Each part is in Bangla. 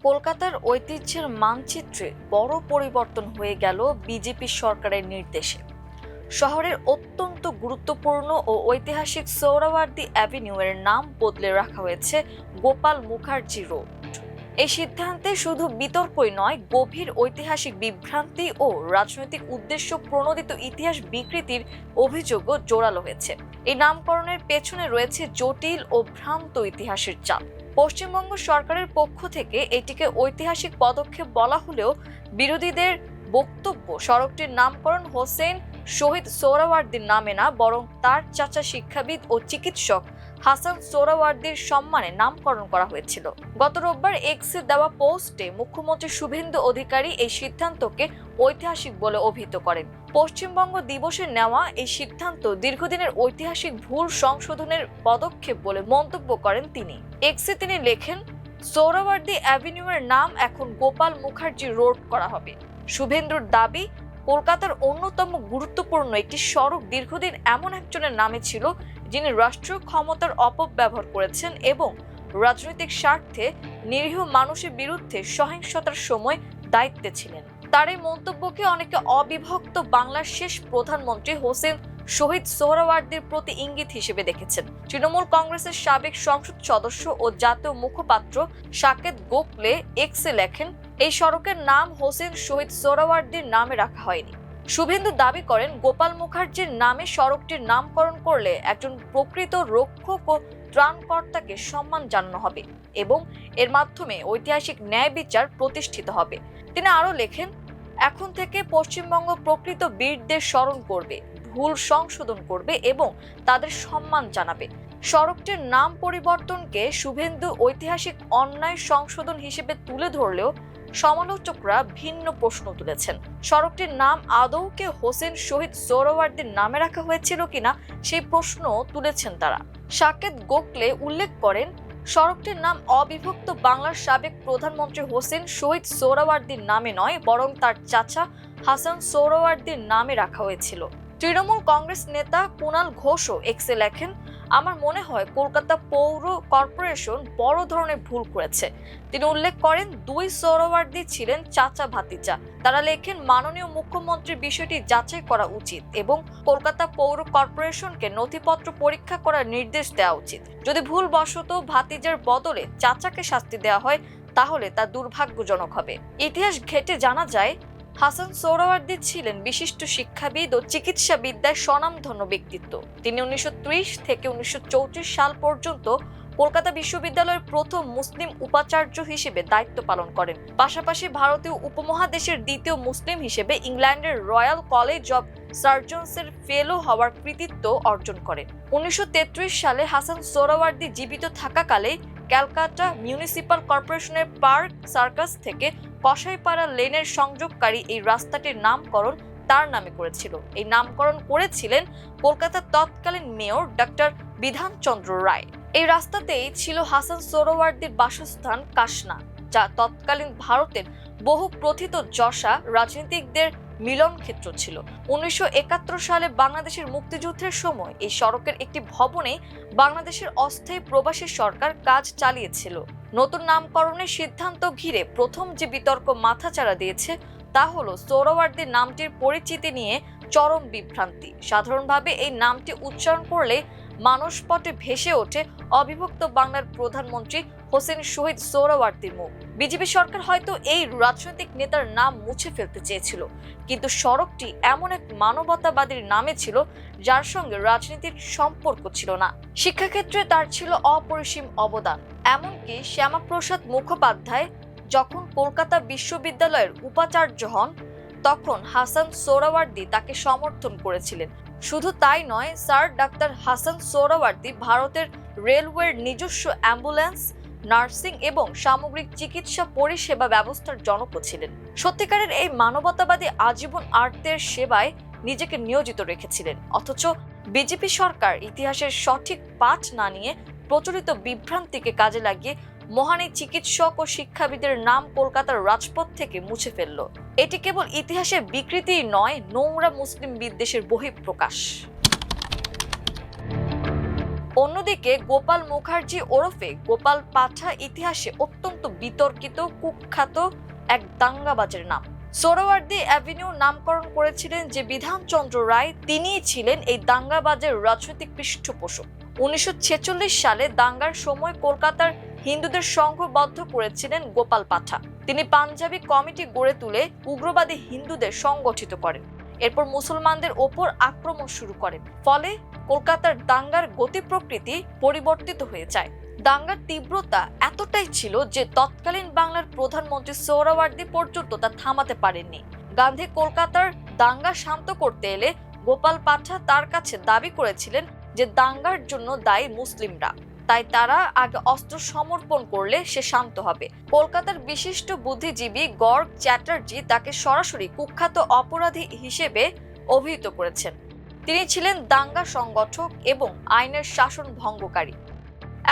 কলকাতার ঐতিহ্যের মানচিত্রে বড় পরিবর্তন হয়ে গেল বিজেপি সরকারের নির্দেশে। শহরের অত্যন্ত গুরুত্বপূর্ণ ও ঐতিহাসিক সোহরাওয়ার্দী অ্যাভিনিউ এর নাম বদলে রাখা হয়েছে গোপাল মুখার্জি রোড। এই সিদ্ধান্তে শুধু বিতর্কই নয়, গভীর ঐতিহাসিক বিভ্রান্তি ও রাজনৈতিক উদ্দেশ্য প্রণোদিত ইতিহাস বিকৃতির অভিযোগও জোরালো হয়েছে। এই নামকরণের পেছনে রয়েছে জটিল ও ভ্রান্ত ইতিহাসের চাপ। পশ্চিমবঙ্গ সরকারের পক্ষ থেকে এটিকে ঐতিহাসিক পদক্ষেপ বলা হলেও বিরোধীদের বক্তব্য সড়কটির নামকরণ হোসেন শহীদ সোহরাওয়ার্দীর নামে না, বরং তার চাচা শিক্ষাবিদ ও চিকিৎসক হাসান সোহরাওয়ার্দীর সম্মানে নামকরণ করা হয়েছিল। গত রোববার এক্সে দেওয়া পোস্টে মুখ্যমন্ত্রী শুভেন্দু অধিকারী এই সিদ্ধান্তকে ঐতিহাসিক বলে অভিহিত করেন। পশ্চিমবঙ্গ দিবসে নেওয়া এই সিদ্ধান্ত দীর্ঘদিনের ঐতিহাসিক ভুল সংশোধনের পদক্ষেপ বলে মন্তব্য করেন তিনি। এক্সে তিনি লেখেন, সোহরাওয়ার্দী অ্যাভিনিউ এর নাম এখন গোপাল মুখার্জি রোড করা হবে। শুভেন্দুর দাবি, কলকাতার অন্যতম গুরুত্বপূর্ণ একটি সড়ক দীর্ঘদিন এমন একজনের নামে ছিল যিনি রাষ্ট্রীয় ক্ষমতার অপব্যবহার করেছেন এবং রাজনৈতিক স্বার্থে নিরীহ মানুষের বিরুদ্ধে সহিংসতার সময় দায়িত্বে ছিলেন। তার এই মন্তব্যকে অনেকে অবিভক্ত বাংলার শেষ প্রধানমন্ত্রী হোসেন শহীদ সোহরাওয়ার্দীর প্রতি ইঙ্গিত হিসেবে দেখেছেন। তৃণমূল কংগ্রেসের সাবেক সংসদ সদস্য ও জাতীয় মুখপাত্র সাকেত গোখলে এক্সে লেখেন, এই সড়কের নাম হোসেন শহীদ সোহরাওয়ার্দীর নামে রাখা হয়নি। শুভেন্দু দাবি করেন, গোপাল মুখার্জির নামে সড়কটির নামকরণ করলে একজন প্রকৃত রক্ষক ও ত্রাণকর্তাকে সম্মান জানানো হবে এবং এর মাধ্যমে ঐতিহাসিক ন্যায় বিচার প্রতিষ্ঠিত হবে। তিনি আরো লেখেন, এখন থেকে পশ্চিমবঙ্গ প্রকৃত বীরদের স্মরণ করবে, ভুল সংশোধন করবে এবং তাদের সম্মান জানাবে। সড়কটির নাম পরিবর্তনকে শুভেন্দু ঐতিহাসিক অন্যায় সংশোধন হিসেবে তুলে ধরলেও সমালোচকরা ভিন্ন প্রশ্ন তুলেছেন। সড়কটির নাম আদৌ কে হোসেন শহীদ সোহরাওয়ার্দীর নামে রাখা হয়েছিল কিনা সেই প্রশ্ন তুলেছেন তারা। সাকেত গোখলে উল্লেখ করেন, সড়কটির নাম অবিভক্ত বাংলার সাবেক প্রধানমন্ত্রী হোসেন শহীদ সোহরাওয়ার্দীর নামে নয়, বরং তার চাচা হাসান সোহরাওয়ার্দীর নামে রাখা হয়েছিল। তৃণমূল কংগ্রেস নেতা কুণাল ঘোষও এক্সে লেখেন, আমার মনে হয় কলকাতা পৌর কর্পোরেশন বড় ধরনের ভুল করেছে। তিনি উল্লেখ করেন, দুই সোহরাওয়ার্দী ছিলেন চাচা ভাতিজা। তারা লেখেন, মাননীয় মুখ্যমন্ত্রীর বিষয়টি যাচাই করা উচিত এবং কলকাতা পৌর কর্পোরেশনকে নথিপত্র পরীক্ষা করার নির্দেশ দেওয়া উচিত। যদি ভুলবশত ভাতিজার বদলে চাচাকে শাস্তি দেওয়া হয় তাহলে তা দুর্ভাগ্যজনক হবে। ইতিহাস ঘেঁটে জানা যায়, হাসান সোহরাওয়ার্দী ছিলেন বিশিষ্ট শিক্ষাবিদ ও চিকিৎসাবিদ্যায় স্বনামধন্য ব্যক্তিত্ব। তিনি 1930 থেকে 1934 সাল পর্যন্ত কলকাতা বিশ্ববিদ্যালয়ের প্রথম মুসলিম উপাচার্য হিসেবে দায়িত্ব পালন করেন। পাশাপাশি ভারতীয় উপমহাদেশের দ্বিতীয় মুসলিম হিসেবে ইংল্যান্ডের রয়্যাল কলেজ অব সার্জনসের ফেলো হওয়ার কৃতিত্ব অর্জন করেন। 1933 সালে হাসান সোহরাওয়ার্দী জীবিত থাকাকালে ক্যালকাটা মিউনিসিপাল কর্পোরেশনের পার্ক সার্কাস থেকে কসাইপাড়া লেনের সংযোগকারী এই রাস্তাটির নামকরণ তার নামে করেছিল। এই নামকরণ করেছিলেন কলকাতার তৎকালীন মেয়র ডক্টর বিধানচন্দ্র রায়। এই রাস্তাতেই ছিল হাসান সোহরাওয়ার্দীর বাসস্থান কাশনা, যা তৎকালীন ভারতের বহু প্রথিত যশা রাজনীতিকদের মিলন ক্ষেত্র ছিল। 1971 সালে বাংলাদেশের মুক্তিযুদ্ধের সময় এই সড়কের একটি ভবনে বাংলাদেশের অস্থায়ী প্রবাসী সরকার কাজ চালিয়েছিল। নতুন নামকরণের সিদ্ধান্ত ঘিরে প্রথম যে বিতর্ক মাথাচাড়া দিয়েছে তা হলো সোহরাওয়ার্দী নামটির পরিচিতি নিয়ে চরম বিভ্রান্তি। সাধারণভাবে এই নামটি উচ্চারণ করলে মানসপটে ভেসে ওঠে অবিভক্ত বাংলার প্রধানমন্ত্রী হোসেন শহীদ সোহরাওয়ার্দীর মুখ। বিজেপি সরকার হয়তো এই রাজনৈতিক নেতার নাম মুছে ফেলতে চেয়েছিল, কিন্তু সড়কটি এমন এক মানবতাবাদীর নামে ছিল যার সঙ্গে রাজনীতির সম্পর্ক ছিল না। শিক্ষাক্ষেত্রে তার ছিল অপরিসীম অবদান। এমনকি শ্যামাপ্রসাদ মুখোপাধ্যায় যখন কলকাতা বিশ্ববিদ্যালয়ের উপাচার্য হন তখন হাসান সোহরাওয়ার্দী তাকে সমর্থন করেছিলেন। শুধু তাই নয়, স্যার ডাক্তার হাসান সোহরাওয়ার্দী ভারতের রেলওয়ের নিজস্ব অ্যাম্বুলেন্স, নার্সিং এবং সামগ্রিক চিকিৎসা পরিষেবা ব্যবস্থার জনকও ছিলেন। সত্যিকারের এই মানবতাবাদী আজীবন আর্তের সেবায় নিজেকে নিয়োজিত রেখেছিলেন। অথচ বিজেপি সরকার ইতিহাসের সঠিক পাঠ না নিয়ে প্রচলিত বিভ্রান্তিকে কাজে লাগিয়ে মহান এই চিকিৎসক ও শিক্ষাবিদের নাম কলকাতার রাজপথ থেকে মুছে ফেলল। এটি কেবল ইতিহাসের বিকৃতিই নয়, নোংরা মুসলিম বিদ্বেষের বহিঃপ্রকাশ। অন্যদিকে গোপাল মুখার্জি ওরফে গোপাল পাঠা ইতিহাসে অত্যন্ত বিতর্কিত কুখ্যাত এক দাঙ্গাবাজের নাম। সোহরাওয়ার্দী অ্যাভিনিউ নামকরণ করেছিলেন যে বিধানচন্দ্র রায়, তিনিই ছিলেন এই দাঙ্গাবাজের রাজনৈতিক পৃষ্ঠপোষক। 1946 সালে দাঙ্গার সময় কলকাতার হিন্দুদের সংঘবদ্ধ করেছিলেন গোপাল পাঠা। তিনি পাঞ্জাবি কমিটি গড়ে তুলে উগ্রবাদী হিন্দুদের সংগঠিত করেন। এরপর মুসলমানদের ওপর আক্রমণ শুরু করেন। ফলে কলকাতার দাঙ্গার গতি প্রকৃতি পরিবর্তিত হয়ে যায়। দাঙ্গার তীব্রতা এতটাই ছিল যে তৎকালীন বাংলার প্রধানমন্ত্রী সোহরাওয়ার্দী পর্যন্ত তা থামাতে পারেননি। গান্ধী কলকাতার দাঙ্গা শান্ত করতে এলে গোপাল পাঠা তার কাছে দাবি করেছিলেন যে দাঙ্গার জন্য দায়ী মুসলিমরা, তাই তারা আগে অস্ত্র সমর্পণ করলে সে শান্ত হবে। কলকাতার বিশিষ্ট বুদ্ধিজীবী গর্গ চ্যাটার্জি তাকে সরাসরি কুখ্যাত অপরাধী হিসেবে অভিহিত করেছেন। তিনি ছিলেন দাঙ্গা সংগঠক এবং আইনের শাসন ভঙ্গকারী।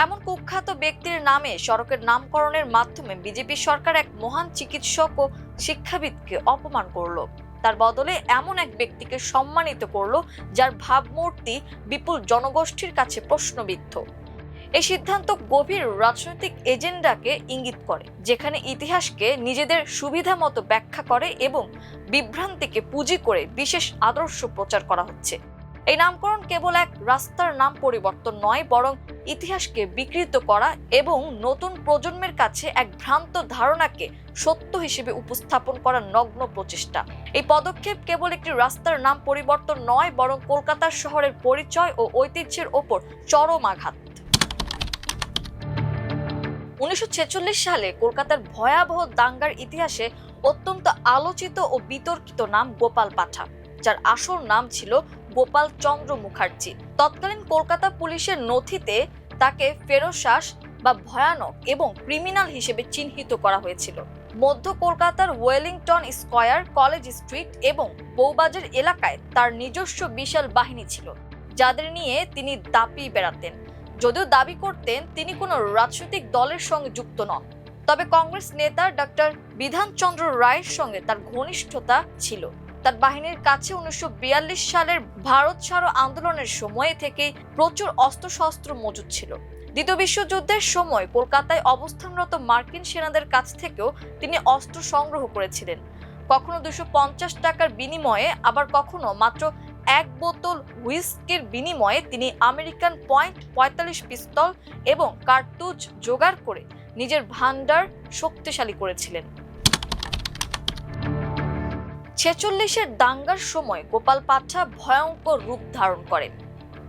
এমন কুখ্যাত ব্যক্তির নামে সড়কের নামকরণের মাধ্যমে বিজেপি সরকার এক মহান চিকিৎসক ও শিক্ষাবিদকে অপমান করল। তার বদলে এমন এক ব্যক্তিকে সম্মানিত করল যার ভাবমূর্তি বিপুল জনগোষ্ঠীর কাছে প্রশ্নবিদ্ধ। এই সিদ্ধান্ত গভীর রাজনৈতিক এজেন্ডাকে ইঙ্গিত করে, যেখানে ইতিহাসকে নিজেদের সুবিধা মতো ব্যাখ্যা করে এবং বিভ্রান্তিকে পুঁজি করে বিশেষ আদর্শ প্রচার করা হচ্ছে। এই নামকরণ কেবল এক রাস্তার নাম পরিবর্তন নয়, বরং ইতিহাসকে বিকৃত করা এবং নতুন প্রজন্মের কাছে এক ভ্রান্ত ধারণাকে সত্য হিসেবে উপস্থাপন করার নগ্ন প্রচেষ্টা। এই পদক্ষেপ কেবল একটি রাস্তার নাম পরিবর্তন নয়, বরং কলকাতার শহরের পরিচয় ও ঐতিহ্যের ওপর চরম আঘাত। 1946 সালে কলকাতার ভয়াবহ দাঙ্গার ইতিহাসে অত্যন্ত আলোচিত ও বিতর্কিত নাম গোপাল পাঠা, যার আসল নাম ছিল গোপাল চন্দ্র মুখার্জি। তৎকালীন কলকাতা পুলিশের নথিতে তাকে ফেরোসাস বা ভয়ানক এবং ক্রিমিনাল হিসেবে চিহ্নিত করা হয়েছিল। মধ্য কলকাতার ওয়েলিংটন স্কয়ার, কলেজ স্ট্রিট এবং বউবাজার এলাকায় তার নিজস্ব বিশাল বাহিনী ছিল, যাদের নিয়ে তিনি দাপিয়ে বেড়াতেন। যদিও দাবি করতেন তিনি কোনো রাজনৈতিক দলের সঙ্গে যুক্ত নন, তবে কংগ্রেস নেতা ডক্টর বিধানচন্দ্র রায়ের সঙ্গে তার ঘনিষ্ঠতা ছিল। তার বাহিনীর কাছে 1942 সালের ভারত ছাড়ো আন্দোলনের সময় থেকেই প্রচুর অস্ত্রশস্ত্র মজুদ ছিল। দ্বিতীয় বিশ্বযুদ্ধের সময় কলকাতায় অবস্থানরত মার্কিন সেনাদের কাছ থেকেও তিনি অস্ত্র সংগ্রহ করেছিলেন, কখনো 250 টাকার বিনিময়ে, আবার কখনো মাত্র এক বোতল হুইস্কির বিনিময়ে তিনি আমেরিকান .45 পিস্তল এবং কার্তুজ জোগাড় করে নিজের ভান্ডার শক্তিশালী করেছিলেন। 46-এর দাঙ্গার সময় গোপাল পাঠা ভয়ঙ্কর রূপ ধারণ করেন।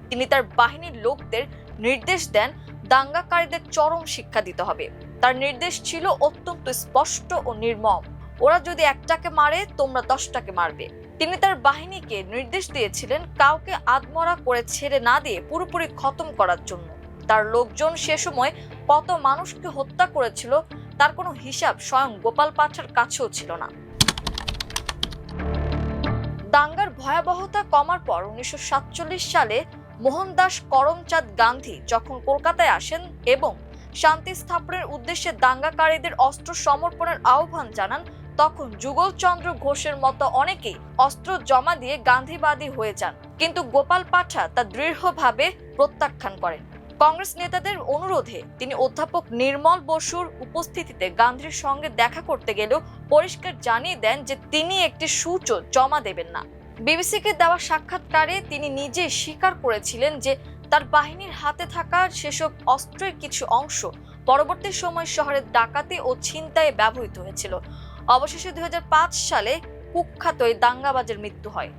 তিনি তার বাহিনীর লোকদের নির্দেশ দেন দাঙ্গাকারীদের চরম শিক্ষা দিতে হবে। তার নির্দেশ ছিল অত্যন্ত স্পষ্ট ও নির্মম, ওরা যদি একটাকে মারে তোমরা 10টাকে মারবে। তিনি তার বাহিনীকে নির্দেশ দিয়েছিলেন কাউকে আধমরা করে ছেড়ে না দিয়ে পুরোপুরি খতম করার জন্য। তার লোকজন সে সময় কত মানুষকে হত্যা করেছিল তার কোনো হিসাব স্বয়ং গোপাল পাঠার কাছেও ছিল না। দাঙ্গার ভয়াবহতা কমার পর 1947 সালে মোহনদাস করমচাঁদ গান্ধী যখন কলকাতায় আসেন এবং শান্তি স্থাপনের উদ্দেশ্যে দাঙ্গাকারীদের অস্ত্র সমর্পণের আহ্বান জানান, তখন যুগলচন্দ্র ঘোষের মতো অনেকেই অস্ত্র জমা দিয়ে গান্ধীবাদী হয়ে যান, কিন্তু গোপাল পাঠা তা দৃঢ়ভাবে প্রত্যাখ্যান করেন। কংগ্রেস নেতাদের অনুরোধে তিনি অধ্যাপক নির্মল বসুর উপস্থিতিতে গান্ধীর সঙ্গে দেখা করতে গেলেও পরিষ্কার জানিয়ে দেন যে তিনি একটি সূচও জমা দেবেন না। বিবিসিকে দেওয়া সাক্ষাৎকারে তিনি নিজে স্বীকার করেছিলেন যে তার বাহিনীর হাতে থাকা সেসব অস্ত্রের কিছু অংশ পরবর্তী সময় শহরের ডাকাতি ও ছিনতাইয়ে ব্যবহৃত হয়েছিল। অবশেষে 2005 সালে কুখ্যাত এই দাঙ্গাবাজের মৃত্যু হয়।